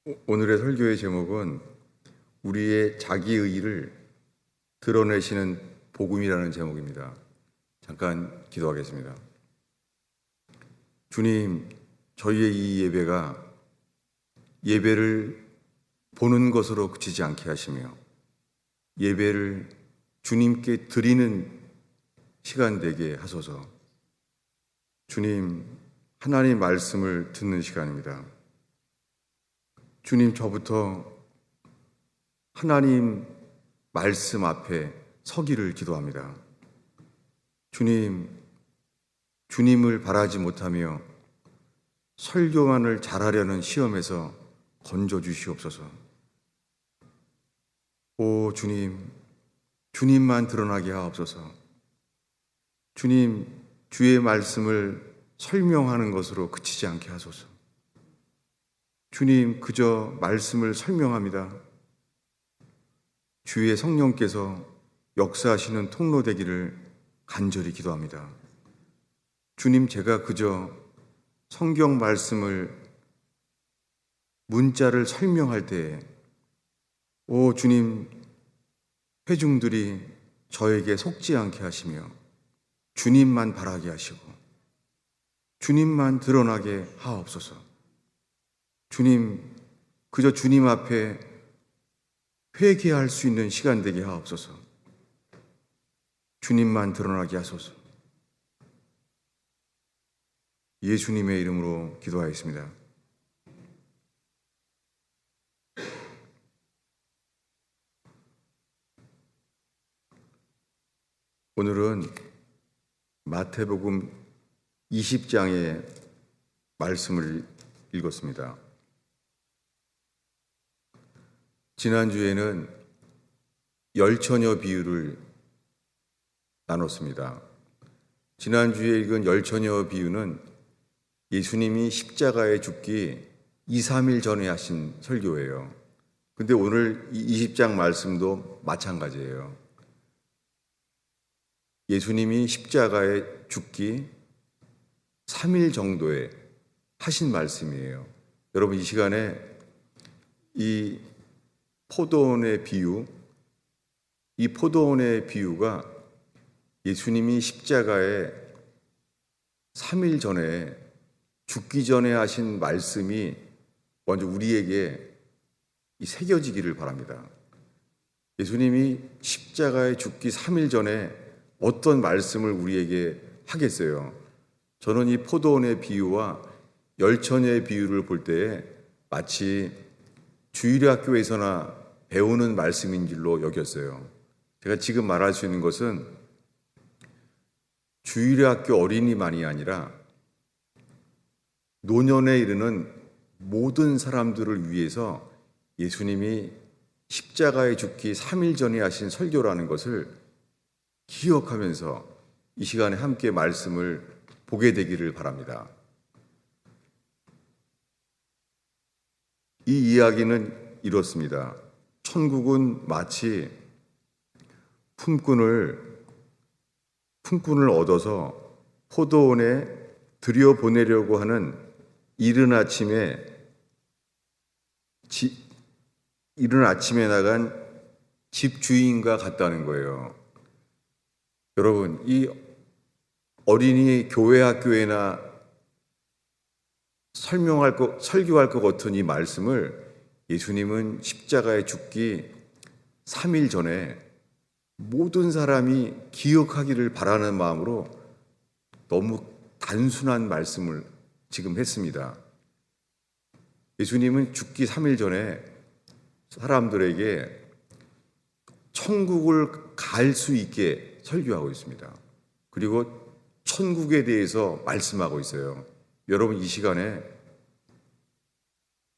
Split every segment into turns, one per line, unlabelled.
오늘의 설교의 제목은 우리의 자기의의를 드러내시는 복음이라는 제목입니다. 잠깐 기도하겠습니다. 주님, 저희의 이 예배가 예배를 보는 것으로 그치지 않게 하시며 예배를 주님께 드리는 시간 되게 하소서. 주님, 하나님 말씀을 듣는 시간입니다. 주님, 저부터 하나님 말씀 앞에 서기를 기도합니다. 주님, 주님을 바라지 못하며 설교만을 잘하려는 시험에서 건져 주시옵소서. 오 주님, 주님만 드러나게 하옵소서. 주님, 주의 말씀을 설명하는 것으로 그치지 않게 하소서. 주님, 그저 말씀을 설명합니다. 주의 성령께서 역사하시는 통로 되기를 간절히 기도합니다. 주님, 제가 그저 성경 말씀을 문자를 설명할 때에 오 주님, 회중들이 저에게 속지 않게 하시며 주님만 바라게 하시고 주님만 드러나게 하옵소서. 주님, 그저 주님 앞에 회개할 수 있는 시간 되게 하옵소서. 주님만 드러나게 하소서. 예수님의 이름으로 기도하였습니다. 오늘은 마태복음 20장의 말씀을 읽었습니다. 지난주에는 열처녀 비유를 나눴습니다. 지난주에 읽은 열처녀 비유는 예수님이 십자가에 죽기 2, 3일 전에 하신 설교예요. 근데 오늘 20장 말씀도 마찬가지예요. 예수님이 십자가에 죽기 3일 정도에 하신 말씀이에요. 여러분, 이 시간에 이 포도원의 비유, 이 포도원의 비유가 예수님이 십자가에 3일 전에 죽기 전에 하신 말씀이 먼저 우리에게 새겨지기를 바랍니다. 예수님이 십자가에 죽기 3일 전에 어떤 말씀을 우리에게 하겠어요? 저는 이 포도원의 비유와 열처녀의 비유를 볼 때에 마치 주일학교에서나 배우는 말씀인 줄로 여겼어요. 제가 지금 말할 수 있는 것은 주일학교 어린이만이 아니라 노년에 이르는 모든 사람들을 위해서 예수님이 십자가에 죽기 3일 전에 하신 설교라는 것을 기억하면서 이 시간에 함께 말씀을 보게 되기를 바랍니다. 이 이야기는 이렇습니다. 천국은 마치 품꾼을 얻어서 포도원에 들여보내려고 하는 이른 아침에 나간 집주인과 같다는 거예요. 여러분, 이 어린이 교회 학교에나 설교할 것 같은 이 말씀을 예수님은 십자가에 죽기 3일 전에 모든 사람이 기억하기를 바라는 마음으로 너무 단순한 말씀을 지금 했습니다. 예수님은 죽기 3일 전에 사람들에게 천국을 갈 수 있게 설교하고 있습니다. 그리고 천국에 대해서 말씀하고 있어요. 여러분, 이 시간에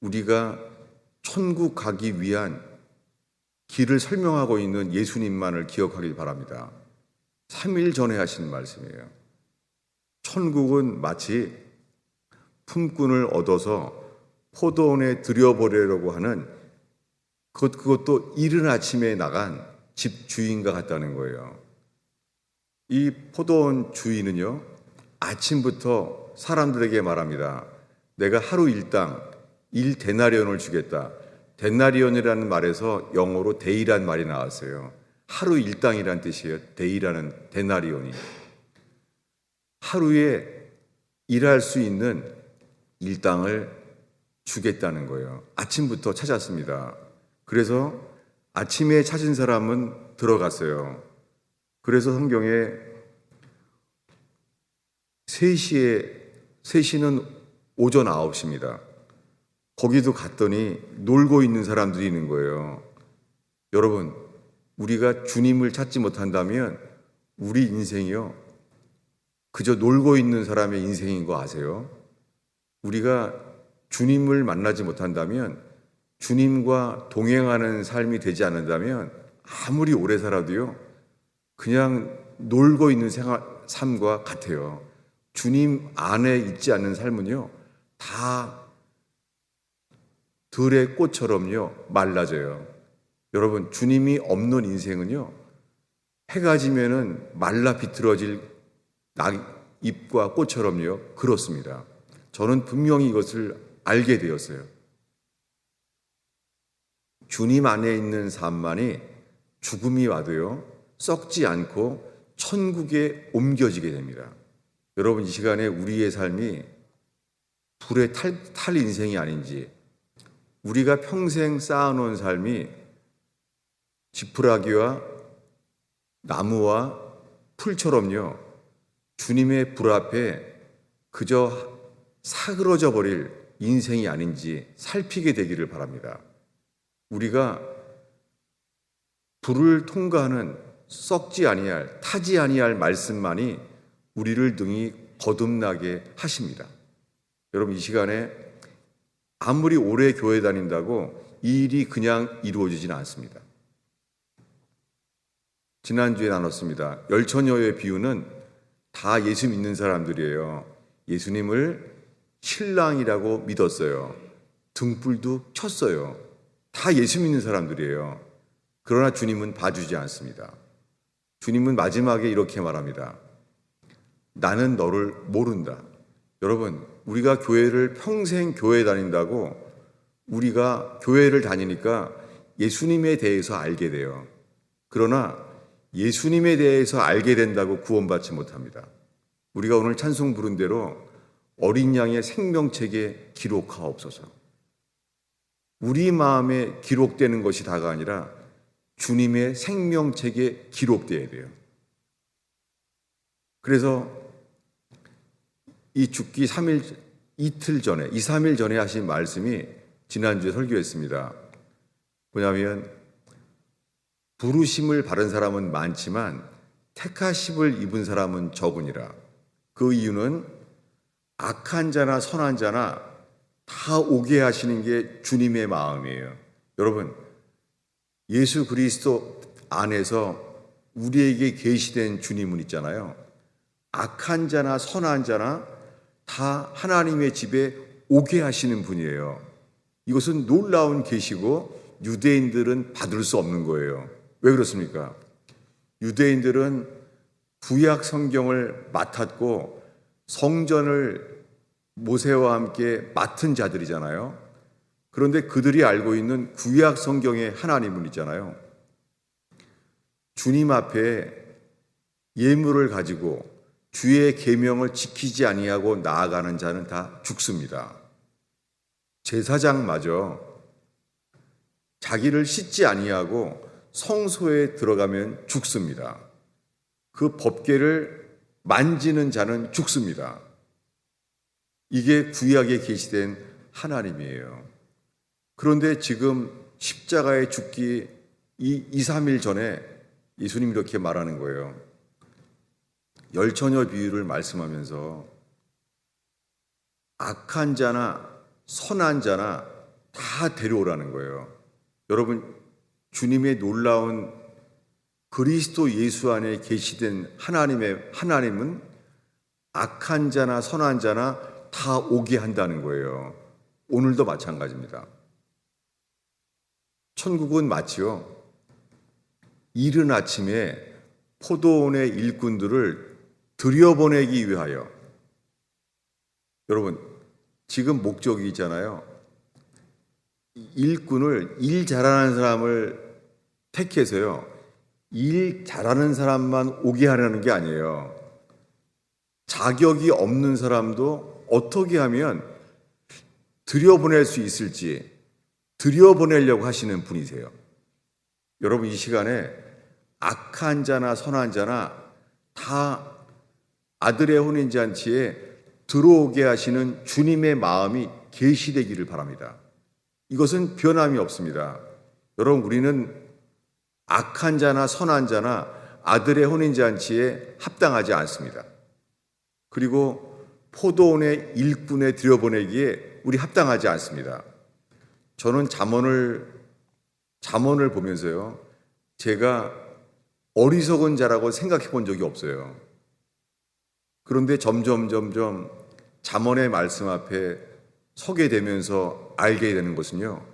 우리가 천국 가기 위한 길을 설명하고 있는 예수님만을 기억하길 바랍니다. 3일 전에 하신 말씀이에요. 천국은 마치 품꾼을 얻어서 포도원에 들여보내려고 하는 그것도 이른 아침에 나간 집주인과 같다는 거예요. 이 포도원 주인은요, 아침부터 사람들에게 말합니다. 내가 하루 일당 1데나리온을 주겠다. 데나리온이라는 말에서 영어로 데이란 말이 나왔어요. 하루 일당이란 뜻이에요. 데이라는 데나리온이. 하루에 일할 수 있는 일당을 주겠다는 거예요. 아침부터 찾았습니다. 그래서 아침에 찾은 사람은 들어갔어요. 그래서 성경에 3시는 오전 9시입니다. 거기도 갔더니 놀고 있는 사람들이 있는 거예요. 여러분, 우리가 주님을 찾지 못한다면 우리 인생이요, 그저 놀고 있는 사람의 인생인 거 아세요? 우리가 주님을 만나지 못한다면, 주님과 동행하는 삶이 되지 않는다면 아무리 오래 살아도요, 그냥 놀고 있는 삶과 같아요. 주님 안에 있지 않는 삶은요, 다 들의 꽃처럼요 말라져요. 여러분, 주님이 없는 인생은요, 해가 지면은 말라 비틀어질 잎과 꽃처럼요 그렇습니다. 저는 분명히 이것을 알게 되었어요. 주님 안에 있는 삶만이 죽음이 와도요 썩지 않고 천국에 옮겨지게 됩니다. 여러분, 이 시간에 우리의 삶이 불에 탈 인생이 아닌지, 우리가 평생 쌓아놓은 삶이 지푸라기와 나무와 풀처럼요, 주님의 불 앞에 그저 사그러져 버릴 인생이 아닌지 살피게 되기를 바랍니다. 우리가 불을 통과하는 썩지 아니할, 타지 아니할 말씀만이 우리를 등이 거듭나게 하십니다. 여러분, 이 시간에 아무리 오래 교회 다닌다고 이 일이 그냥 이루어지지는 않습니다. 지난주에 나눴습니다. 열처녀의 비유는 다 예수 믿는 사람들이에요. 예수님을 신랑이라고 믿었어요. 등불도 켰어요. 다 예수 믿는 사람들이에요. 그러나 주님은 봐주지 않습니다. 주님은 마지막에 이렇게 말합니다. 나는 너를 모른다. 여러분, 우리가 교회를 평생 교회 다닌다고 우리가 교회를 다니니까 예수님에 대해서 알게 돼요. 그러나 예수님에 대해서 알게 된다고 구원받지 못합니다. 우리가 오늘 찬송 부른 대로 어린 양의 생명책에 기록하옵소서. 우리 마음에 기록되는 것이 다가 아니라 주님의 생명책에 기록되어야 돼요. 그래서 이 죽기 2, 3일 전에 하신 말씀이 지난주에 설교했습니다. 뭐냐면, 부르심을 받은 사람은 많지만 택하심을 입은 사람은 적으니라. 그 이유는 악한 자나 선한 자나 다 오게 하시는 게 주님의 마음이에요. 여러분, 예수 그리스도 안에서 우리에게 계시된 주님은 있잖아요. 악한 자나 선한 자나 다 하나님의 집에 오게 하시는 분이에요. 이것은 놀라운 계시고 유대인들은 받을 수 없는 거예요. 왜 그렇습니까? 유대인들은 구약 성경을 맡았고 성전을 모세와 함께 맡은 자들이잖아요. 그런데 그들이 알고 있는 구약 성경의 하나님은 있잖아요. 주님 앞에 예물을 가지고 주의 계명을 지키지 아니하고 나아가는 자는 다 죽습니다. 제사장마저 자기를 씻지 아니하고 성소에 들어가면 죽습니다. 그 법궤를 만지는 자는 죽습니다. 이게 구약에 계시된 하나님이에요. 그런데 지금 십자가에 죽기 2, 3일 전에 예수님이 이렇게 말하는 거예요. 열처녀 비유를 말씀하면서 악한 자나 선한 자나 다 데려오라는 거예요. 여러분, 주님의 놀라운 그리스도 예수 안에 계시된 하나님은 악한 자나 선한 자나 다 오게 한다는 거예요. 오늘도 마찬가지입니다. 천국은 마치요, 이른 아침에 포도원의 일꾼들을 들여보내기 위하여, 여러분, 지금 목적이 있잖아요. 일꾼을 일 잘하는 사람을 택해서요. 일 잘하는 사람만 오게 하려는 게 아니에요. 자격이 없는 사람도 어떻게 하면 들여보낼 수 있을지 들여보내려고 하시는 분이세요. 여러분, 이 시간에 악한 자나 선한 자나 다 아들의 혼인잔치에 들어오게 하시는 주님의 마음이 계시되기를 바랍니다. 이것은 변함이 없습니다. 여러분, 우리는 악한 자나 선한 자나 아들의 혼인잔치에 합당하지 않습니다. 그리고 포도원의 일꾼에 들여보내기에 우리 합당하지 않습니다. 저는 잠언을 보면서요, 제가 어리석은 자라고 생각해 본 적이 없어요. 그런데 점점 잠언의 말씀 앞에 서게 되면서 알게 되는 것은요,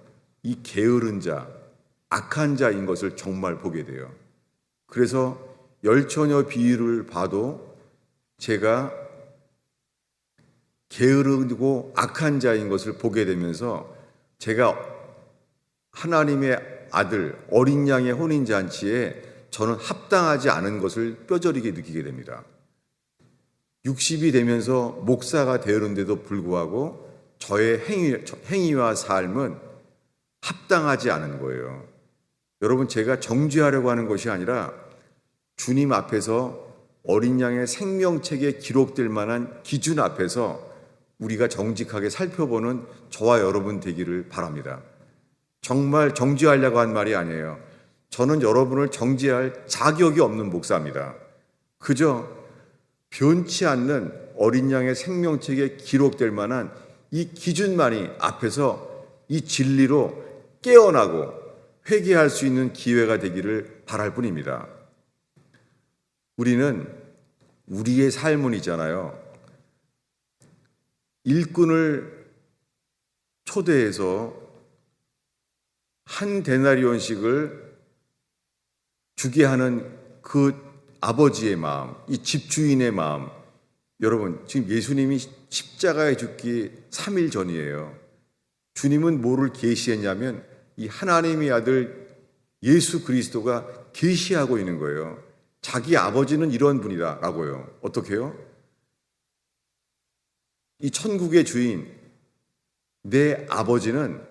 이 게으른 자, 악한 자인 것을 정말 보게 돼요. 그래서 열처녀 비유를 봐도 제가 게으르고 악한 자인 것을 보게 되면서 제가 하나님의 아들 어린 양의 혼인잔치에 저는 합당하지 않은 것을 뼈저리게 느끼게 됩니다. 60이 되면서 목사가 되었는데도 불구하고 저의 행위와 삶은 합당하지 않은 거예요. 여러분, 제가 정죄하려고 하는 것이 아니라 주님 앞에서 어린 양의 생명책에 기록될 만한 기준 앞에서 우리가 정직하게 살펴보는 저와 여러분 되기를 바랍니다. 정말 정죄하려고 한 말이 아니에요. 저는 여러분을 정죄할 자격이 없는 목사입니다. 그저 변치 않는 어린 양의 생명책에 기록될 만한 이 기준만이 앞에서 이 진리로 깨어나고 회개할 수 있는 기회가 되기를 바랄 뿐입니다. 우리는 우리의 삶은 있잖아요. 일꾼을 초대해서 한 데나리온씩을 주게 하는 그 아버지의 마음, 이 집주인의 마음. 여러분, 지금 예수님이 십자가에 죽기 3일 전이에요. 주님은 뭐를 계시했냐면 이 하나님의 아들 예수 그리스도가 계시하고 있는 거예요. 자기 아버지는 이런 분이다 라고요. 어떻게 해요? 이 천국의 주인, 내 아버지는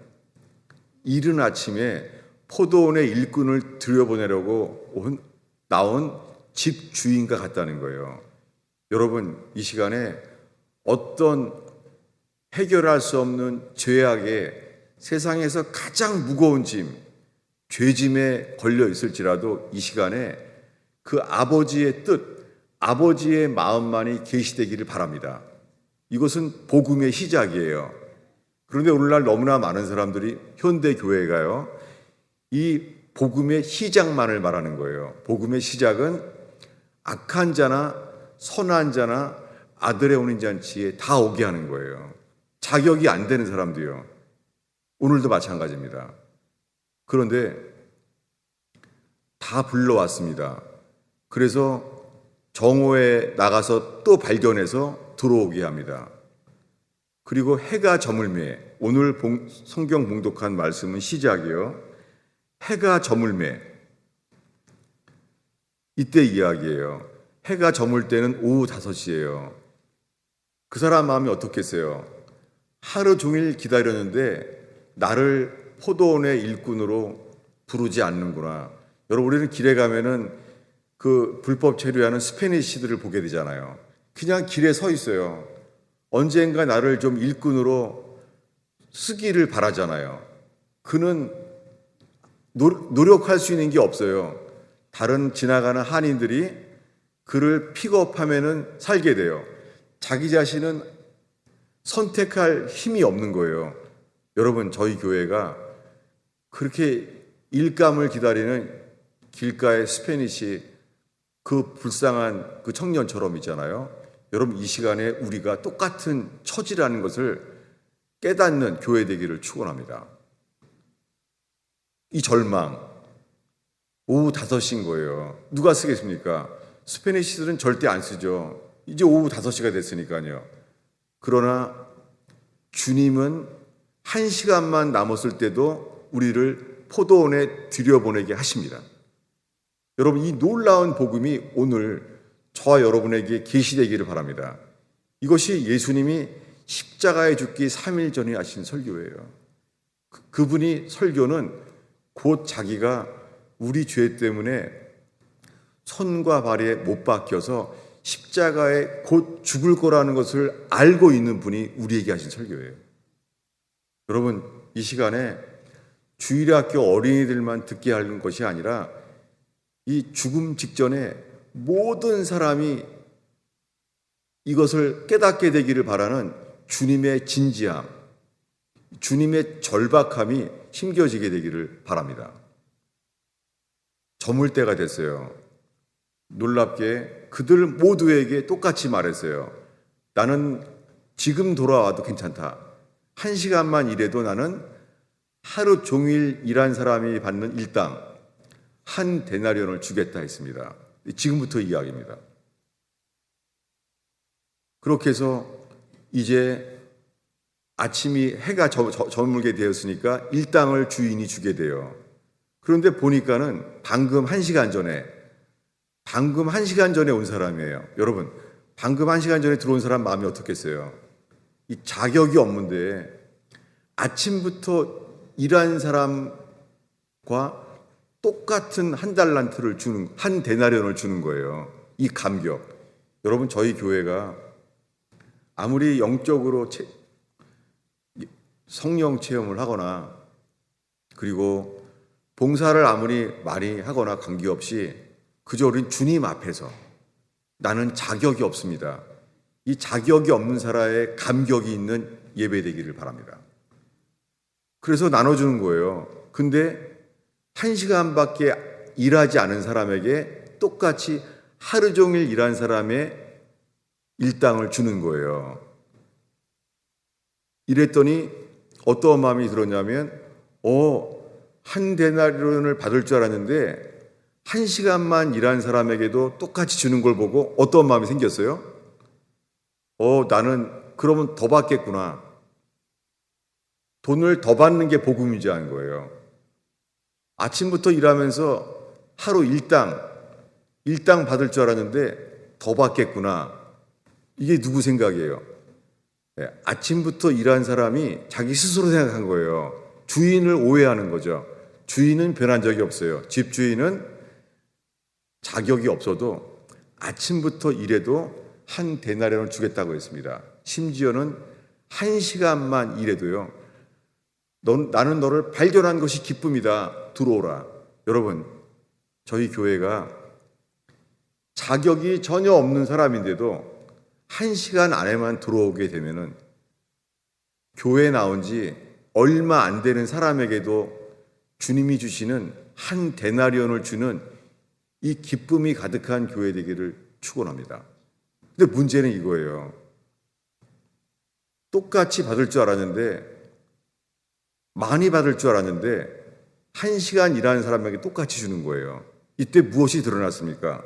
이른 아침에 포도원의 일꾼을 들여보내려고 나온 집주인과 같다는 거예요. 여러분, 이 시간에 어떤 해결할 수 없는 죄악에 세상에서 가장 무거운 짐, 죄짐에 걸려 있을지라도 이 시간에 그 아버지의 뜻, 아버지의 마음만이 계시되기를 바랍니다. 이것은 복음의 시작이에요. 그런데 오늘날 너무나 많은 사람들이 현대 교회가요, 이 복음의 시작만을 말하는 거예요. 복음의 시작은 악한 자나 선한 자나 아들의 혼인잔치에 다 오게 하는 거예요. 자격이 안 되는 사람도요. 오늘도 마찬가지입니다. 그런데 다 불러왔습니다. 그래서 정오에 나가서 또 발견해서 들어오게 합니다. 그리고 해가 저물매, 오늘 성경 봉독한 말씀은 시작이요. 해가 저물매, 이때 이야기예요. 해가 저물 때는 오후 5시예요. 그 사람 마음이 어떻겠어요? 하루 종일 기다렸는데 나를 포도원의 일꾼으로 부르지 않는구나. 여러분, 우리는 길에 가면은 그 불법 체류하는 스페니쉬들을 보게 되잖아요. 그냥 길에 서 있어요. 언젠가 나를 좀 일꾼으로 쓰기를 바라잖아요. 그는 노력할 수 있는 게 없어요. 다른 지나가는 한인들이 그를 픽업하면은 살게 돼요. 자기 자신은 선택할 힘이 없는 거예요. 여러분, 저희 교회가 그렇게 일감을 기다리는 길가의 스페니쉬 그 불쌍한 그 청년처럼 있잖아요. 여러분, 이 시간에 우리가 똑같은 처지라는 것을 깨닫는 교회 되기를 축원합니다. 이 절망, 오후 5시인 거예요. 누가 쓰겠습니까? 스페니쉬들은 절대 안 쓰죠. 이제 오후 5시가 됐으니까요. 그러나 주님은 1시간만 남았을 때도 우리를 포도원에 들여보내게 하십니다. 여러분, 이 놀라운 복음이 오늘 저와 여러분에게 계시되기를 바랍니다. 이것이 예수님이 십자가에 죽기 3일 전에 하신 설교예요. 그분이 설교는 곧 자기가 우리 죄 때문에 손과 발에 못 박혀서 십자가에 곧 죽을 거라는 것을 알고 있는 분이 우리에게 하신 설교예요. 여러분, 이 시간에 주일학교 어린이들만 듣게 하는 것이 아니라 이 죽음 직전에 모든 사람이 이것을 깨닫게 되기를 바라는 주님의 진지함, 주님의 절박함이 힘겨지게 되기를 바랍니다. 저물 때가 됐어요. 놀랍게 그들 모두에게 똑같이 말했어요. 나는 지금 돌아와도 괜찮다. 1시간만 일해도 나는 하루 종일 일한 사람이 받는 일당 한 데나리온을 주겠다 했습니다. 지금부터 이야기입니다. 그렇게 해서 이제 아침이 해가 저물게 되었으니까 일당을 주인이 주게 돼요. 그런데 보니까는 방금 1시간 전에 온 사람이에요. 여러분, 방금 1시간 전에 들어온 사람 마음이 어떻겠어요? 이 자격이 없는데 아침부터 일한 사람과 똑같은 한 달란트를 주는, 한 데나리온을 주는 거예요. 이 감격. 여러분, 저희 교회가 아무리 영적으로 성령 체험을 하거나 그리고 봉사를 아무리 많이 하거나 관계없이 그저 우린 주님 앞에서 나는 자격이 없습니다. 이 자격이 없는 사람의 감격이 있는 예배 되기를 바랍니다. 그래서 나눠주는 거예요. 근데 1시간밖에 일하지 않은 사람에게 똑같이 하루 종일 일한 사람의 일당을 주는 거예요. 이랬더니 어떤 마음이 들었냐면 한 데나리온을 받을 줄 알았는데 1시간만 일한 사람에게도 똑같이 주는 걸 보고 어떤 마음이 생겼어요? 나는 그러면 더 받겠구나. 돈을 더 받는 게 복음이지 하는 거예요. 아침부터 일하면서 하루 일당 받을 줄 알았는데 더 받겠구나. 이게 누구 생각이에요? 아침부터 일한 사람이 자기 스스로 생각한 거예요. 주인을 오해하는 거죠. 주인은 변한 적이 없어요. 집주인은 자격이 없어도 아침부터 일해도 한 데나리온을 주겠다고 했습니다. 심지어는 1시간만 일해도요. 나는 너를 발견한 것이 기쁨이다. 들어오라. 여러분, 저희 교회가 자격이 전혀 없는 사람인데도 1시간 안에만 들어오게 되면은 교회에 나온 지 얼마 안 되는 사람에게도 주님이 주시는 한 데나리온을 주는 이 기쁨이 가득한 교회 되기를 축원합니다. 근데 문제는 이거예요. 똑같이 받을 줄 알았는데, 많이 받을 줄 알았는데 1시간 일하는 사람에게 똑같이 주는 거예요. 이때 무엇이 드러났습니까?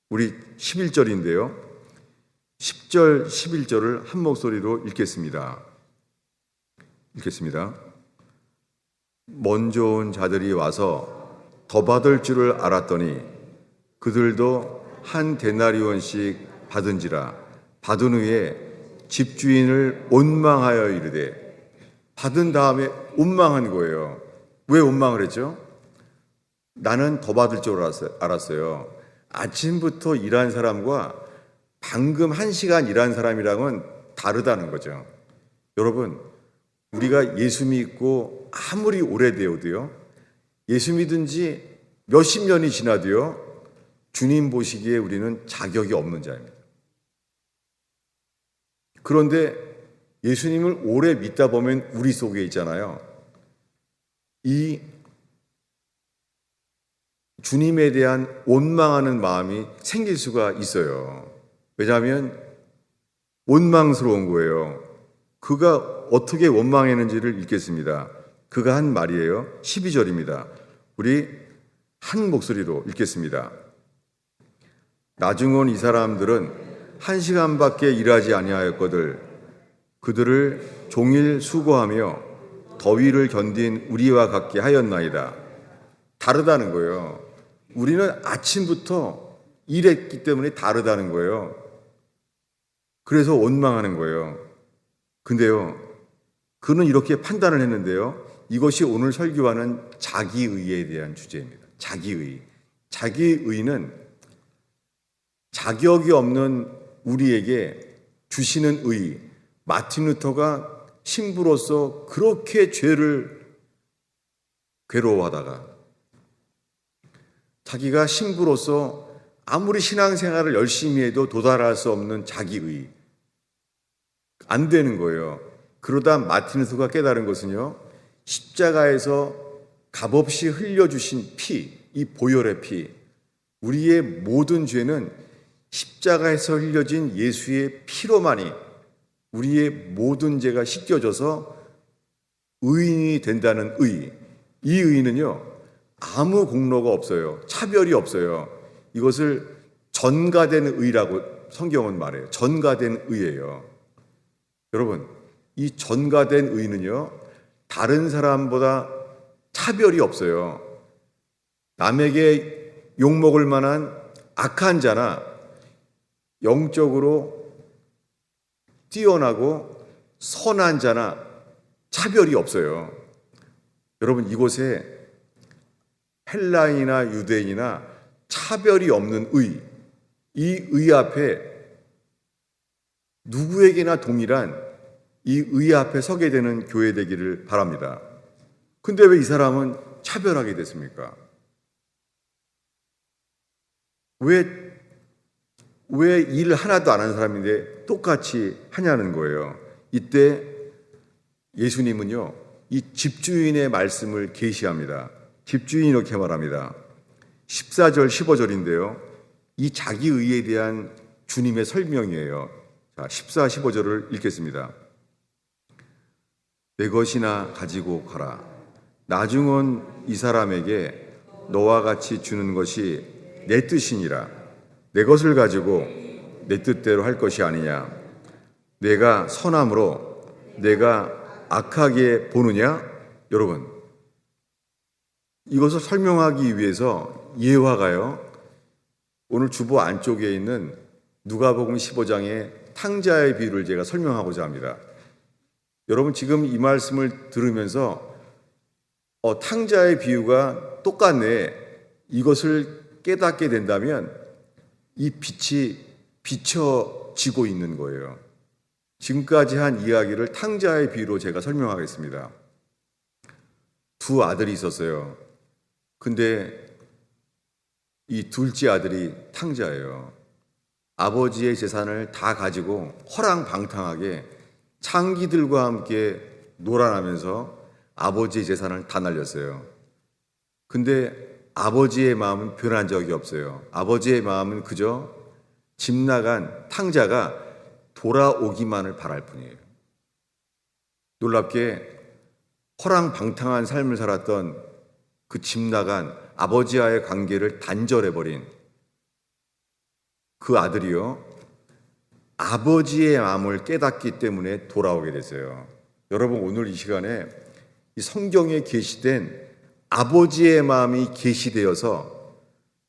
우리 11절인데요. 10절, 11절을 한 목소리로 읽겠습니다. 먼저 온 자들이 와서 더 받을 줄을 알았더니 그들도 한 데나리온씩 받은지라. 받은 후에 집주인을 원망하여 이르되, 받은 다음에 원망한 거예요. 왜 원망을 했죠? 나는 더 받을 줄 알았어요. 아침부터 일한 사람과 방금 1시간 일한 사람이랑은 다르다는 거죠. 여러분, 우리가 예수 믿고 아무리 오래되어도요, 예수 믿은 지 몇십 년이 지나도요, 주님 보시기에 우리는 자격이 없는 자입니다. 그런데 예수님을 오래 믿다 보면 우리 속에 있잖아요. 이 주님에 대한 원망하는 마음이 생길 수가 있어요. 왜냐하면 원망스러운 거예요. 그가 어떻게 원망했는지를 읽겠습니다. 그가 한 말이에요. 12절입니다. 우리 한 목소리로 읽겠습니다. 나중 온 이 사람들은 1시간밖에 일하지 아니하였거늘 그들을 종일 수고하며 더위를 견딘 우리와 같게 하였나이다. 다르다는 거예요. 우리는 아침부터 일했기 때문에 다르다는 거예요. 그래서 원망하는 거예요. 근데요, 그는 이렇게 판단을 했는데요. 이것이 오늘 설교하는 자기의에 대한 주제입니다. 자기의. 자기의는 자격이 없는 우리에게 주시는 의. 마틴 루터가 신부로서 그렇게 죄를 괴로워하다가 자기가 신부로서 아무리 신앙생활을 열심히 해도 도달할 수 없는 자기의. 안 되는 거예요. 그러다 마틴 루터가 깨달은 것은요, 십자가에서 값없이 흘려주신 피, 이 보혈의 피, 우리의 모든 죄는 십자가에서 흘려진 예수의 피로만이 우리의 모든 죄가 씻겨져서 의인이 된다는 의. 이 의는요, 아무 공로가 없어요. 차별이 없어요. 이것을 전가된 의라고 성경은 말해요. 전가된 의예요. 여러분, 이 전가된 의는요, 다른 사람보다 차별이 없어요. 남에게 욕먹을 만한 악한 자나 영적으로 뛰어나고 선한 자나 차별이 없어요. 여러분, 이곳에 헬라인이나 유대인이나 차별이 없는 의, 이 의 앞에 누구에게나 동일한 이 의 앞에 서게 되는 교회 되기를 바랍니다. 근데 왜 이 사람은 차별하게 됐습니까? 왜 일 하나도 안 하는 사람인데 똑같이 하냐는 거예요. 이때 예수님은요, 이 집주인의 말씀을 계시합니다. 집주인이 이렇게 말합니다. 14절, 15절인데요. 이 자기의에 대한 주님의 설명이에요. 자, 14, 15절을 읽겠습니다. 내 것이나 가지고 가라. 나중은 이 사람에게 너와 같이 주는 것이 내 뜻이니라. 내 것을 가지고 내 뜻대로 할 것이 아니냐. 내가 선함으로 내가 악하게 보느냐? 여러분, 이것을 설명하기 위해서 예화가요, 오늘 주보 안쪽에 있는 누가복음 15장의 탕자의 비유를 제가 설명하고자 합니다. 여러분, 지금 이 말씀을 들으면서 탕자의 비유가 똑같네, 이것을 깨닫게 된다면 이 빛이 비춰지고 있는 거예요. 지금까지 한 이야기를 탕자의 비유로 제가 설명하겠습니다. 두 아들이 있었어요. 근데 이 둘째 아들이 탕자예요. 아버지의 재산을 다 가지고 허랑방탕하게 창기들과 함께 놀아나면서 아버지의 재산을 다 날렸어요. 근데 아버지의 마음은 변한 적이 없어요. 아버지의 마음은 그저 집 나간 탕자가 돌아오기만을 바랄 뿐이에요. 놀랍게 허랑방탕한 삶을 살았던 그 집 나간 아버지와의 관계를 단절해버린 그 아들이요, 아버지의 마음을 깨닫기 때문에 돌아오게 됐어요. 여러분, 오늘 이 시간에 이 성경에 계시된 아버지의 마음이 계시되어서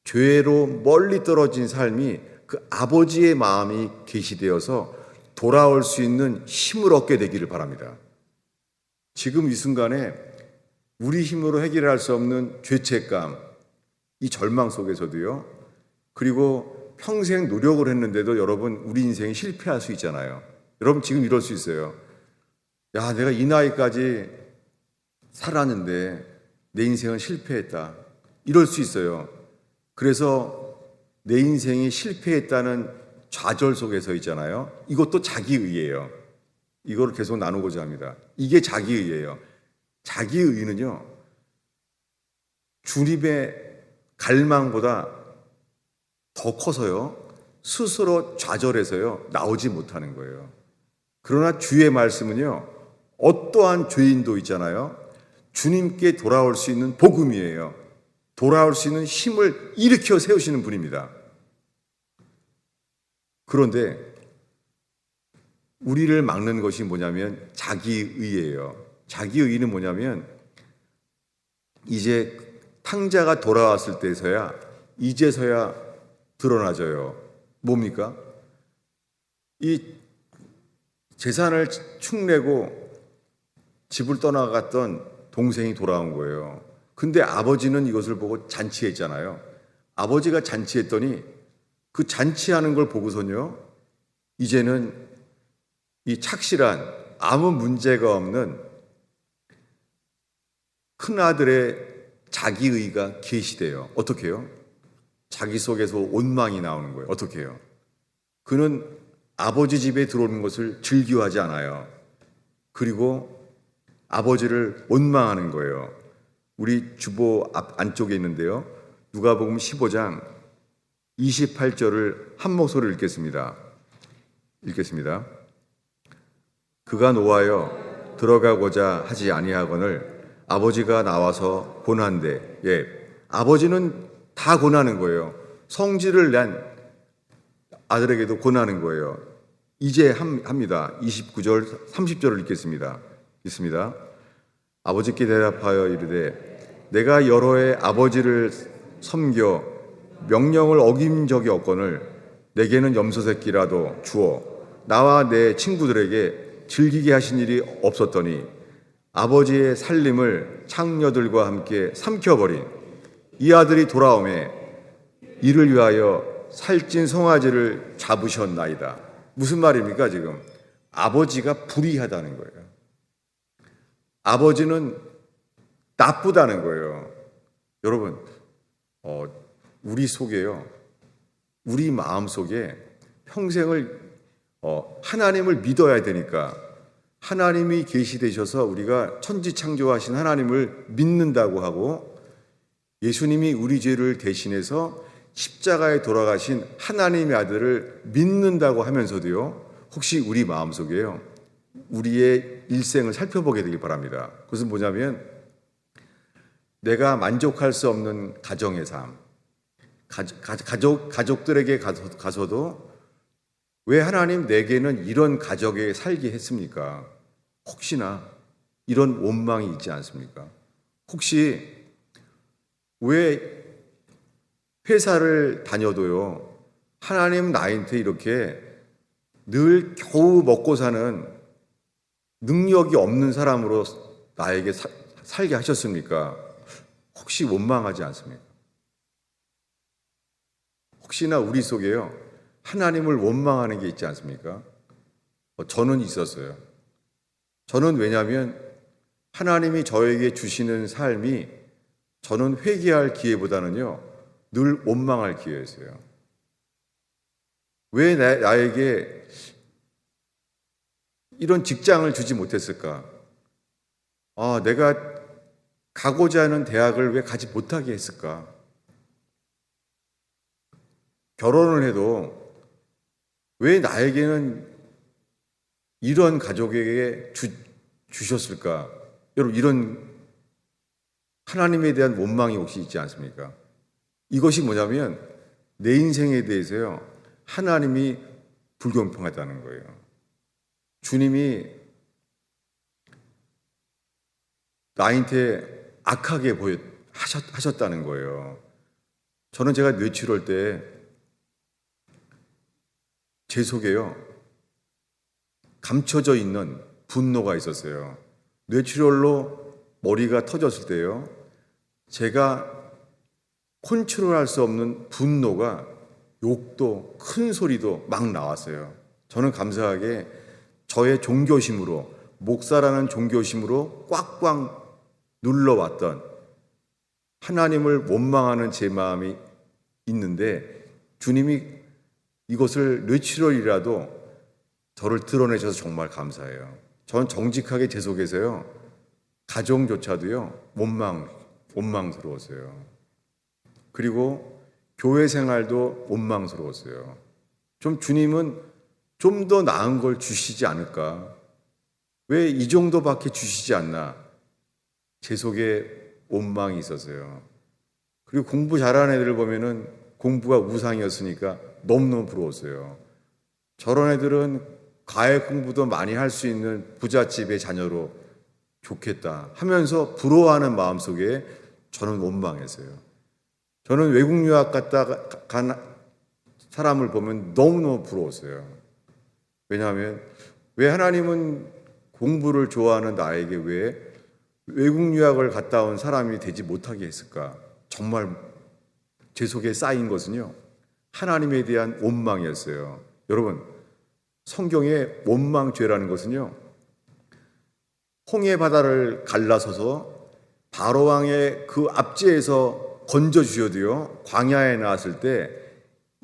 죄로 멀리 떨어진 삶이 그 아버지의 마음이 계시되어서 돌아올 수 있는 힘을 얻게 되기를 바랍니다. 지금 이 순간에 우리 힘으로 해결할 수 없는 죄책감, 이 절망 속에서도요, 그리고 평생 노력을 했는데도 여러분, 우리 인생이 실패할 수 있잖아요. 여러분, 지금 이럴 수 있어요. 야, 내가 이 나이까지 살았는데 내 인생은 실패했다. 이럴 수 있어요. 그래서 내 인생이 실패했다는 좌절 속에서 있잖아요. 이것도 자기의예요. 이걸 계속 나누고자 합니다. 이게 자기의예요. 자기의는요, 주님의 갈망보다 더 커서요, 스스로 좌절해서요, 나오지 못하는 거예요. 그러나 주의 말씀은요, 어떠한 죄인도 있잖아요, 주님께 돌아올 수 있는 복음이에요. 돌아올 수 있는 힘을 일으켜 세우시는 분입니다. 그런데 우리를 막는 것이 뭐냐면 자기의예요. 자기 의의는 뭐냐면 이제 탕자가 돌아왔을 때서야 이제서야 드러나져요. 뭡니까? 이 재산을 축내고 집을 떠나갔던 동생이 돌아온 거예요. 근데 아버지는 이것을 보고 잔치했잖아요. 아버지가 잔치했더니 그 잔치하는 걸 보고서는요, 이제는 이 착실한 아무 문제가 없는 큰아들의 자기의가 계시대요. 어떻게 해요? 자기 속에서 원망이 나오는 거예요. 어떻게 해요? 그는 아버지 집에 들어오는 것을 즐겨하지 않아요. 그리고 아버지를 원망하는 거예요. 우리 주보 안쪽에 있는데요. 누가복음 15장 28절을 한 목소리로 읽겠습니다. 그가 노하여 들어가고자 하지 아니하거늘 아버지가 나와서 고난대. 아버지는 다 고나는 거예요. 성질을 낸 아들에게도 고나는 거예요. 이제 합니다. 29절 30절을 읽겠습니다. 있습니다. 아버지께 대답하여 이르되 내가 여러 해 아버지를 섬겨 명령을 어긴 적이 없거늘 내게는 염소 새끼라도 주어 나와 내 친구들에게 즐기게 하신 일이 없었더니 아버지의 살림을 창녀들과 함께 삼켜버린 이 아들이 돌아오매 이를 위하여 살찐 송아지를 잡으셨나이다. 무슨 말입니까 지금? 아버지가 불의하다는 거예요. 아버지는 나쁘다는 거예요. 여러분, 우리 속에요, 우리 마음 속에 평생을 하나님을 믿어야 되니까 하나님이 계시되셔서 우리가 천지창조하신 하나님을 믿는다고 하고 예수님이 우리 죄를 대신해서 십자가에 돌아가신 하나님의 아들을 믿는다고 하면서도요, 혹시 우리 마음속에요, 우리의 일생을 살펴보게 되길 바랍니다. 그것은 뭐냐면 내가 만족할 수 없는 가정의 삶, 가족들에게 가서도 왜 하나님 내게는 이런 가족에 살게 했습니까? 혹시나 이런 원망이 있지 않습니까? 혹시 왜 회사를 다녀도요, 하나님 나한테 이렇게 늘 겨우 먹고 사는 능력이 없는 사람으로 나에게 살게 하셨습니까? 혹시 원망하지 않습니까? 혹시나 우리 속에요, 하나님을 원망하는 게 있지 않습니까? 저는 있었어요. 저는 왜냐하면 하나님이 저에게 주시는 삶이 저는 회개할 기회보다는요, 늘 원망할 기회였어요. 왜 나에게 이런 직장을 주지 못했을까? 내가 가고자 하는 대학을 왜 가지 못하게 했을까? 결혼을 해도 왜 나에게는 이런 가족에게 주셨을까? 여러분, 이런 하나님에 대한 원망이 혹시 있지 않습니까? 이것이 뭐냐면 내 인생에 대해서요, 하나님이 불공평하다는 거예요. 주님이 나한테 악하게 하셨다는 거예요. 저는 제가 뇌출혈 때 제 속에요, 감춰져 있는 분노가 있었어요. 뇌출혈로 머리가 터졌을 때요, 제가 컨트롤할 수 없는 분노가, 욕도 큰 소리도 막 나왔어요. 저는 감사하게 저의 종교심으로, 목사라는 종교심으로 꽉꽉 눌러왔던 하나님을 원망하는 제 마음이 있는데 주님이 이것을 뇌출혈이라도 저를 드러내셔서 정말 감사해요. 저는 정직하게 제 속에서요, 가정조차도요, 원망스러웠어요. 그리고 교회 생활도 원망스러웠어요. 좀 주님은 좀 더 나은 걸 주시지 않을까? 왜 이 정도밖에 주시지 않나? 제 속에 원망이 있었어요. 그리고 공부 잘하는 애들을 보면은 공부가 우상이었으니까 너무너무 부러웠어요. 저런 애들은 과외 공부도 많이 할 수 있는 부잣집의 자녀로 좋겠다 하면서 부러워하는 마음속에 저는 원망했어요. 저는 외국 유학 갔다 간 사람을 보면 너무너무 부러웠어요. 왜냐하면 왜 하나님은 공부를 좋아하는 나에게 왜 외국 유학을 갔다 온 사람이 되지 못하게 했을까? 정말 제 속에 쌓인 것은요, 하나님에 대한 원망이었어요. 여러분, 성경의 원망죄라는 것은요, 홍해 바다를 갈라서서 바로왕의 그 압제에서 건져주셔도요, 광야에 나왔을 때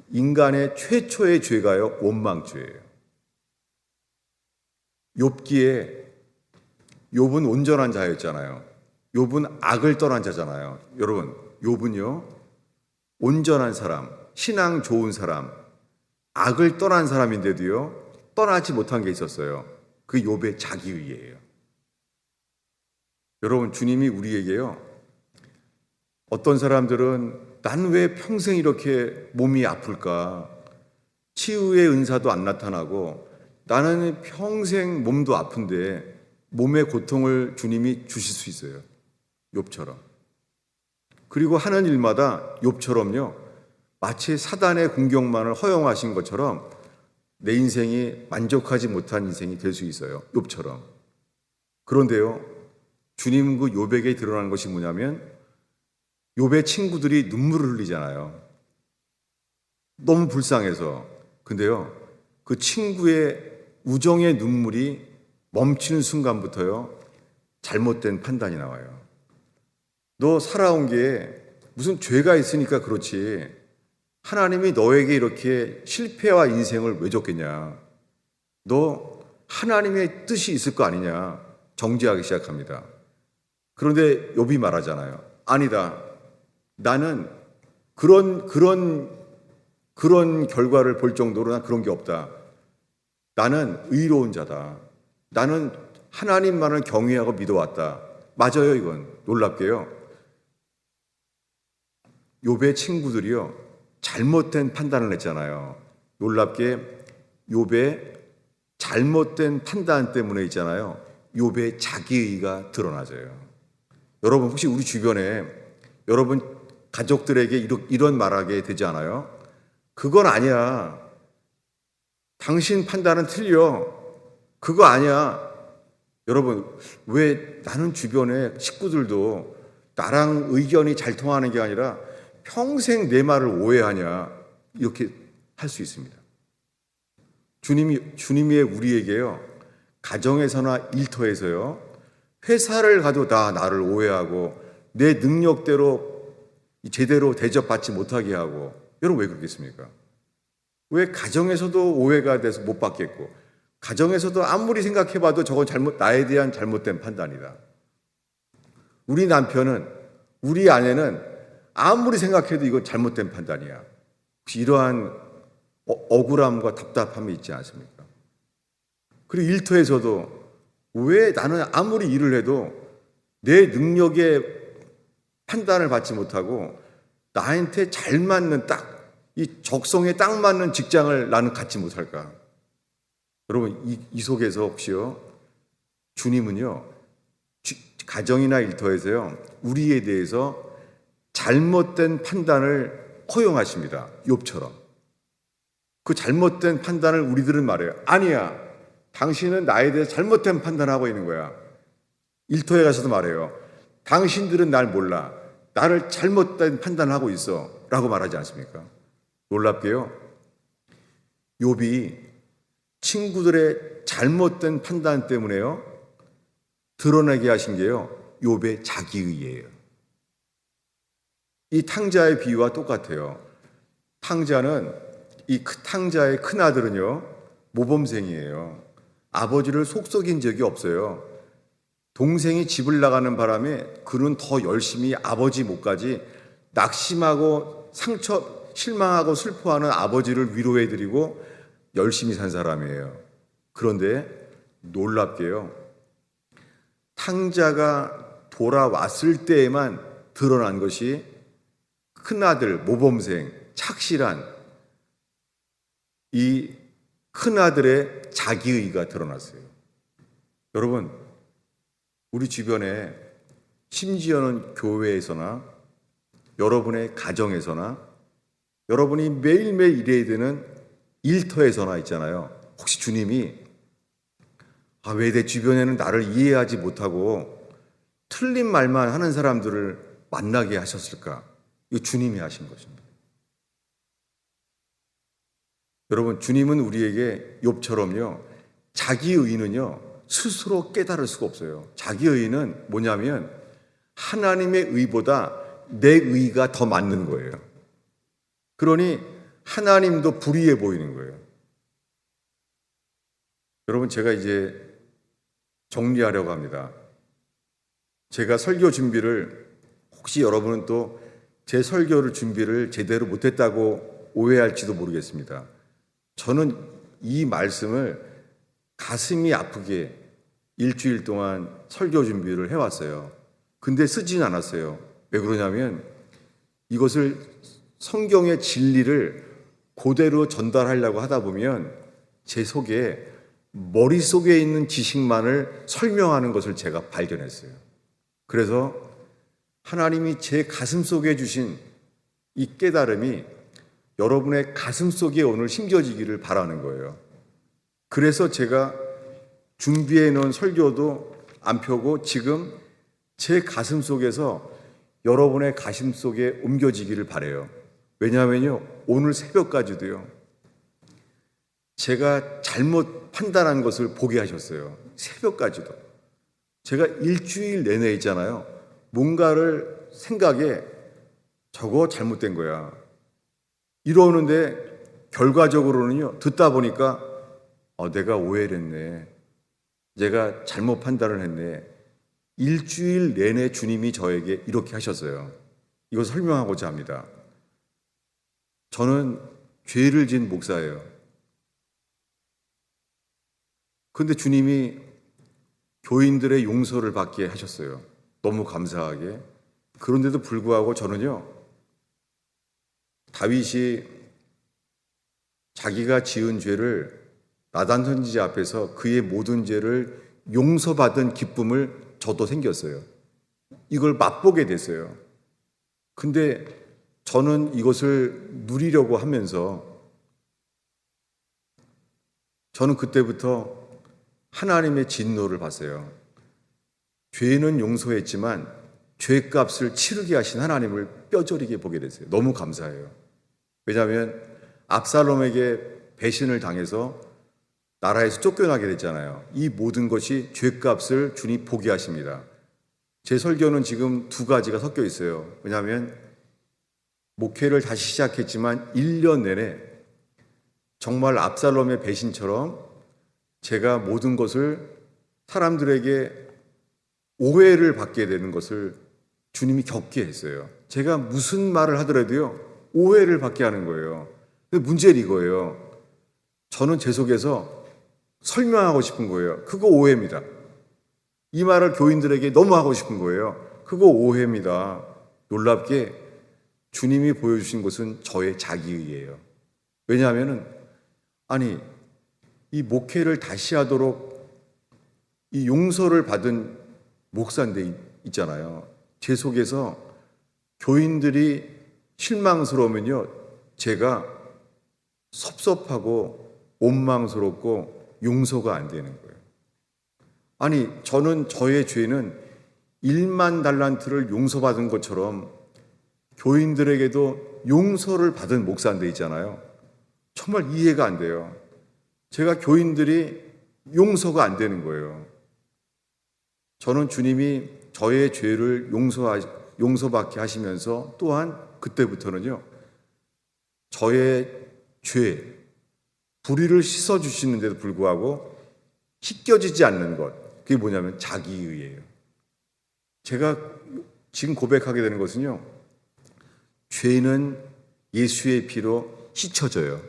인간의 최초의 죄가요, 원망죄예요. 욥기에 욥은 온전한 자였잖아요. 욥은 악을 떠난 자잖아요. 여러분, 욥은요, 온전한 사람, 신앙 좋은 사람, 악을 떠난 사람인데도요, 떠나지 못한 게 있었어요. 그 욥의 자기의예요. 여러분, 주님이 우리에게요, 어떤 사람들은 난 왜 평생 이렇게 몸이 아플까? 치유의 은사도 안 나타나고 나는 평생 몸도 아픈데 몸의 고통을 주님이 주실 수 있어요. 욥처럼. 그리고 하는 일마다 욥처럼요, 마치 사단의 공격만을 허용하신 것처럼 내 인생이 만족하지 못한 인생이 될 수 있어요. 욥처럼. 그런데요, 주님 그 욥에게 드러나는 것이 뭐냐면 욥의 친구들이 눈물을 흘리잖아요. 너무 불쌍해서. 근데요, 그 친구의 우정의 눈물이 멈추는 순간부터요, 잘못된 판단이 나와요. 너 살아온 게 무슨 죄가 있으니까 그렇지. 하나님이 너에게 이렇게 실패와 인생을 왜 줬겠냐. 너 하나님의 뜻이 있을 거 아니냐. 정죄하기 시작합니다. 그런데 욥이 말하잖아요. 아니다. 나는 그런 결과를 볼 정도로 난 그런 게 없다. 나는 의로운 자다. 나는 하나님만을 경외하고 믿어왔다. 맞아요, 이건. 놀랍게요. 욥의 친구들이요, 잘못된 판단을 했잖아요. 놀랍게 욥의 잘못된 판단 때문에 있잖아요, 욥의 자기의가 드러나져요. 여러분, 혹시 우리 주변에 여러분 가족들에게 이런 말하게 되지 않아요? 그건 아니야. 당신 판단은 틀려. 그거 아니야. 여러분, 왜 나는 주변에 식구들도 나랑 의견이 잘 통하는 게 아니라 평생 내 말을 오해하냐. 이렇게 할 수 있습니다. 주님이 우리에게요, 가정에서나 일터에서요, 회사를 가도 다 나를 오해하고 내 능력대로 제대로 대접받지 못하게 하고. 여러분, 왜 그러겠습니까? 왜 가정에서도 오해가 돼서 못 받겠고, 가정에서도 아무리 생각해봐도 저건 나에 대한 잘못된 판단이다. 우리 남편은, 우리 아내는 아무리 생각해도 이건 잘못된 판단이야. 혹시 이러한 억울함과 답답함이 있지 않습니까? 그리고 일터에서도 왜 나는 아무리 일을 해도 내 능력에 판단을 받지 못하고 나한테 잘 맞는 이 적성에 딱 맞는 직장을 나는 갖지 못할까? 여러분, 이 속에서 혹시요, 주님은요, 가정이나 일터에서요, 우리에 대해서 잘못된 판단을 허용하십니다. 욥처럼. 그 잘못된 판단을 우리들은 말해요. 아니야. 당신은 나에 대해서 잘못된 판단을 하고 있는 거야. 일터에 가서도 말해요. 당신들은 날 몰라. 나를 잘못된 판단을 하고 있어. 라고 말하지 않습니까? 놀랍게요, 욥이 친구들의 잘못된 판단 때문에요, 드러나게 하신 게요, 욥의 자기의예요. 이 탕자의 비유와 똑같아요. 탕자의 큰아들은요, 모범생이에요. 아버지를 속썩인 적이 없어요. 동생이 집을 나가는 바람에 그는 더 열심히 아버지 몫까지 낙심하고 실망하고 슬퍼하는 아버지를 위로해드리고 열심히 산 사람이에요. 그런데 놀랍게요, 탕자가 돌아왔을 때에만 드러난 것이 큰아들, 모범생, 착실한 이 큰아들의 자기의가 드러났어요. 여러분, 우리 주변에 심지어는 교회에서나 여러분의 가정에서나 여러분이 매일매일 일해야 되는 일터에서나 있잖아요. 혹시 주님이 왜 내 주변에는 나를 이해하지 못하고 틀린 말만 하는 사람들을 만나게 하셨을까? 이거 주님이 하신 것입니다. 여러분, 주님은 우리에게 욥처럼요, 자기 의는요 스스로 깨달을 수가 없어요. 자기 의는 뭐냐면 하나님의 의보다 내 의가 더 맞는 거예요. 그러니 하나님도 불의해 보이는 거예요. 여러분, 제가 이제 정리하려고 합니다. 제가 설교 준비를, 혹시 여러분은 또 제 설교를 준비를 제대로 못했다고 오해할지도 모르겠습니다. 저는 이 말씀을 가슴이 아프게 일주일 동안 설교 준비를 해왔어요. 근데 쓰진 않았어요. 왜 그러냐면 이것을 성경의 진리를 그대로 전달하려고 하다 보면 제 속에 머릿속에 있는 지식만을 설명하는 것을 제가 발견했어요. 그래서 하나님이 제 가슴 속에 주신 이 깨달음이 여러분의 가슴 속에 오늘 심겨지기를 바라는 거예요. 그래서 제가 준비해 놓은 설교도 안 펴고 지금 제 가슴 속에서 여러분의 가슴 속에 옮겨지기를 바라요. 왜냐하면요, 오늘 새벽까지도요, 제가 잘못 판단한 것을 보게 하셨어요. 새벽까지도. 제가 일주일 내내 있잖아요, 뭔가를 생각에 저거 잘못된 거야 이러는데 결과적으로는요, 듣다 보니까 내가 오해를 했네, 내가 잘못 판단을 했네. 일주일 내내 주님이 저에게 이렇게 하셨어요. 이거 설명하고자 합니다. 저는 죄를 지은 목사예요. 근데 주님이 교인들의 용서를 받게 하셨어요. 너무 감사하게. 그런데도 불구하고 저는요, 다윗이 자기가 지은 죄를 나단 선지자 앞에서 그의 모든 죄를 용서받은 기쁨을 저도 생겼어요. 이걸 맛보게 됐어요. 근데 저는 이것을 누리려고 하면서 저는 그때부터 하나님의 진노를 봤어요. 죄는 용서했지만 죄값을 치르게 하신 하나님을 뼈저리게 보게 됐어요. 너무 감사해요. 왜냐하면 압살롬에게 배신을 당해서 나라에서 쫓겨나게 됐잖아요. 이 모든 것이 죄값을 주님 보게 하십니다. 제 설교는 지금 두 가지가 섞여 있어요. 왜냐하면 목회를 다시 시작했지만 1년 내내 정말 압살롬의 배신처럼 제가 모든 것을 사람들에게 오해를 받게 되는 것을 주님이 겪게 했어요. 제가 무슨 말을 하더라도요, 오해를 받게 하는 거예요. 근데 문제는 이거예요. 저는 제 속에서 설명하고 싶은 거예요. 그거 오해입니다. 이 말을 교인들에게 너무 하고 싶은 거예요. 그거 오해입니다. 놀랍게 주님이 보여주신 것은 저의 자기의예요. 왜냐하면은 이 목회를 다시 하도록 이 용서를 받은 목사인데 있잖아요. 제 속에서 교인들이 실망스러우면요, 제가 섭섭하고 원망스럽고 용서가 안 되는 거예요. 저는 저의 죄는 1만 달란트를 용서받은 것처럼 교인들에게도 용서를 받은 목사인데 있잖아요. 정말 이해가 안 돼요. 제가 교인들이 용서가 안 되는 거예요. 저는 주님이 저의 죄를 용서받게 하시면서 또한 그때부터는요, 저의 죄, 불의를 씻어주시는데도 불구하고 씻겨지지 않는 것, 그게 뭐냐면 자기의예요. 제가 지금 고백하게 되는 것은요, 죄는 예수의 피로 씻혀져요.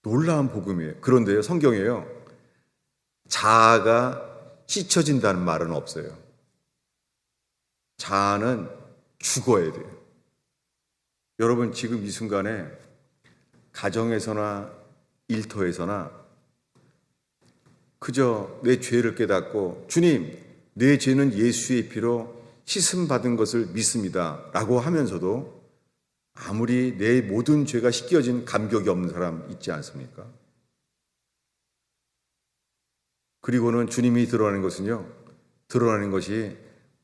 놀라운 복음이에요. 그런데요, 성경에요, 자아가 씻혀진다는 말은 없어요. 자아는 죽어야 돼요. 여러분, 지금 이 순간에 가정에서나 일터에서나 그저 내 죄를 깨닫고 주님, 내 죄는 예수의 피로 씻음 받은 것을 믿습니다 라고 하면서도 아무리 내 모든 죄가 씻겨진 감격이 없는 사람 있지 않습니까? 그리고는 주님이 드러나는 것은요, 드러나는 것이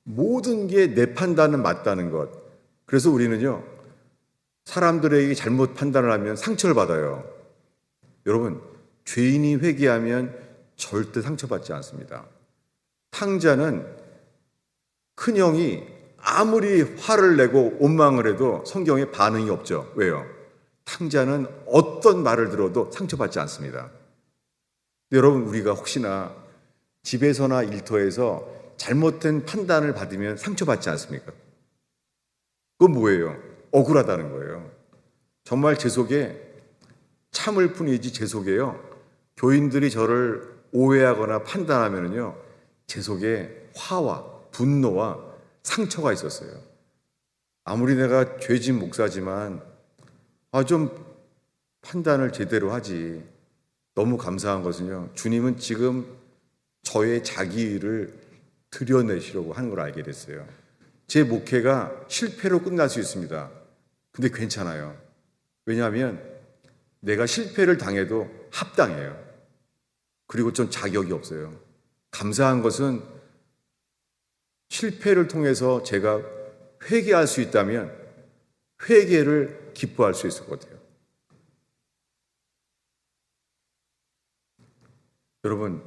모든 게 내 판단은 맞다는 것. 그래서 우리는요, 사람들에게 잘못 판단을 하면 상처를 받아요. 여러분, 죄인이 회개하면 절대 상처받지 않습니다. 탕자는 큰형이 아무리 화를 내고 원망을 해도 성경에 반응이 없죠. 왜요? 탕자는 어떤 말을 들어도 상처받지 않습니다. 여러분, 우리가 혹시나 집에서나 일터에서 잘못된 판단을 받으면 상처받지 않습니까? 그건 뭐예요? 억울하다는 거예요. 정말 제 속에 참을 뿐이지 제 속에요, 교인들이 저를 오해하거나 판단하면요, 제 속에 화와 분노와 상처가 있었어요. 아무리 내가 죄진 목사지만 좀 판단을 제대로 하지. 너무 감사한 것은요, 주님은 지금 저의 자기를 드러내시려고 하는 걸 알게 됐어요. 제 목회가 실패로 끝날 수 있습니다. 근데 괜찮아요. 왜냐하면 내가 실패를 당해도 합당해요. 그리고 좀 자격이 없어요. 감사한 것은 실패를 통해서 제가 회개할 수 있다면 회개를 기뻐할 수 있을 것 같아요. 여러분,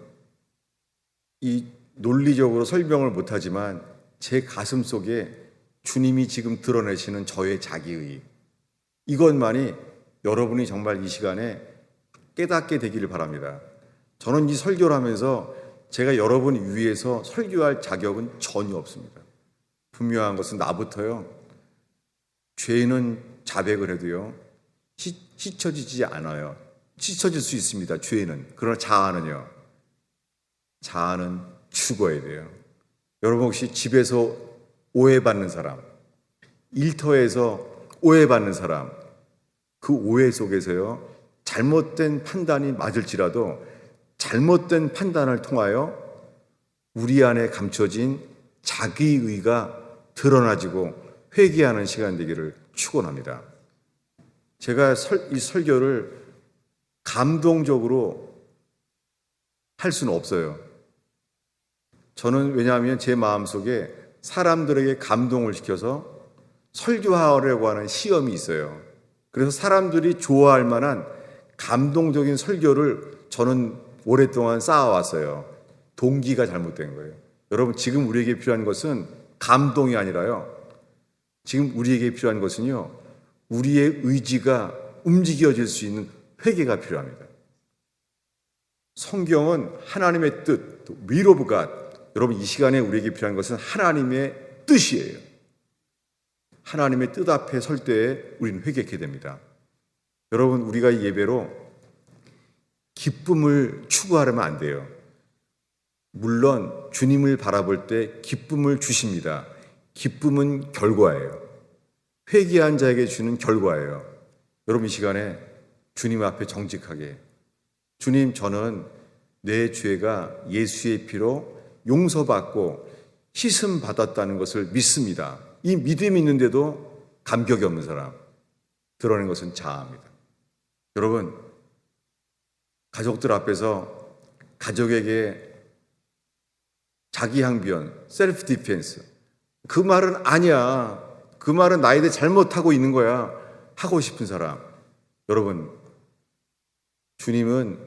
이 논리적으로 설명을 못하지만 제 가슴 속에 주님이 지금 드러내시는 저의 자기의, 이것만이 여러분이 정말 이 시간에 깨닫게 되기를 바랍니다. 저는 이 설교를 하면서 제가 여러분 위해서 설교할 자격은 전혀 없습니다. 분명한 것은 나부터요, 죄는 자백을 해도요 씻혀지지 않아요. 씻혀질 수 있습니다, 죄는. 그러나 자아는요, 자아는 죽어야 돼요. 여러분, 혹시 집에서 오해받는 사람, 일터에서 오해받는 사람, 그 오해 속에서요, 잘못된 판단이 맞을지라도 잘못된 판단을 통하여 우리 안에 감춰진 자기의가 드러나지고 회개하는 시간 되기를 축원합니다. 제가 이 설교를 감동적으로 할 수는 없어요. 저는 왜냐하면 제 마음속에 사람들에게 감동을 시켜서 설교하려고 하는 시험이 있어요. 그래서 사람들이 좋아할 만한 감동적인 설교를 저는 오랫동안 쌓아왔어요. 동기가 잘못된 거예요. 여러분, 지금 우리에게 필요한 것은 감동이 아니라요, 지금 우리에게 필요한 것은요, 우리의 의지가 움직여질 수 있는 회개가 필요합니다. 성경은 하나님의 뜻, will of God. 여러분, 이 시간에 우리에게 필요한 것은 하나님의 뜻이에요. 하나님의 뜻 앞에 설 때에 우리는 회개하게 됩니다. 여러분, 우리가 이 예배로 기쁨을 추구하려면 안 돼요. 물론 주님을 바라볼 때 기쁨을 주십니다. 기쁨은 결과예요. 회개한 자에게 주는 결과예요. 여러분, 이 시간에 주님 앞에 정직하게, 주님, 저는 내 죄가 예수의 피로 용서받고 씻음 받았다는 것을 믿습니다. 이 믿음이 있는데도 감격이 없는 사람, 드러낸 것은 자아입니다. 여러분, 가족들 앞에서 가족에게 자기 항변, 셀프 디펜스, 그 말은 아니야, 그 말은 나에 대해 잘못하고 있는 거야 하고 싶은 사람, 여러분, 주님은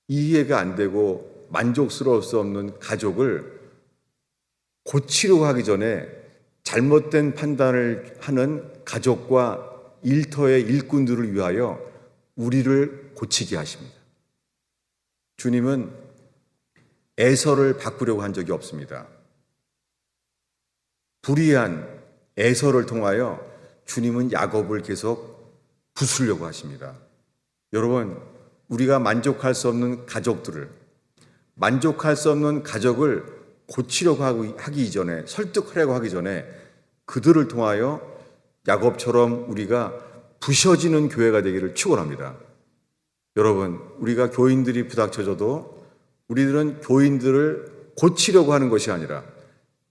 이해가 안 되고 만족스러울 수 없는 가족을 고치려고 하기 전에 잘못된 판단을 하는 가족과 일터의 일꾼들을 위하여 우리를 고치게 하십니다. 주님은 에서를 바꾸려고 한 적이 없습니다. 불의한 에서를 통하여 주님은 야곱을 계속 부수려고 하십니다. 여러분, 우리가 만족할 수 없는 가족들을, 만족할 수 없는 가족을 고치려고 하기 전에, 설득하려고 하기 전에 그들을 통하여 야곱처럼 우리가 부셔지는 교회가 되기를 축원합니다. 여러분, 우리가 교인들이 부닥쳐져도 우리들은 교인들을 고치려고 하는 것이 아니라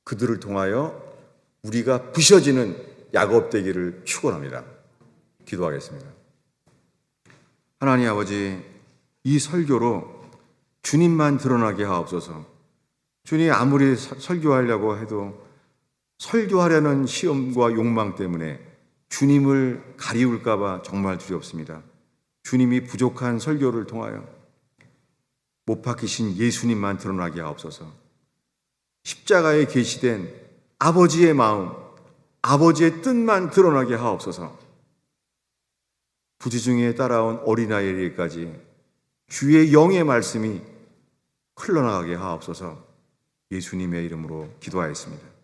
그들을 통하여 우리가 부셔지는 야곱 되기를 축원합니다. 기도하겠습니다. 하나님 아버지, 이 설교로 주님만 드러나게 하옵소서. 주님 아무리 설교하려고 해도 설교하려는 시험과 욕망 때문에 주님을 가리울까 봐 정말 두렵습니다. 주님이 부족한 설교를 통하여 못 박히신 예수님만 드러나게 하옵소서. 십자가에 계시된 아버지의 마음, 아버지의 뜻만 드러나게 하옵소서. 부지중에 따라온 어린아이에게까지 주의 영의 말씀이 흘러나가게 하옵소서. 예수님의 이름으로 기도하였습니다.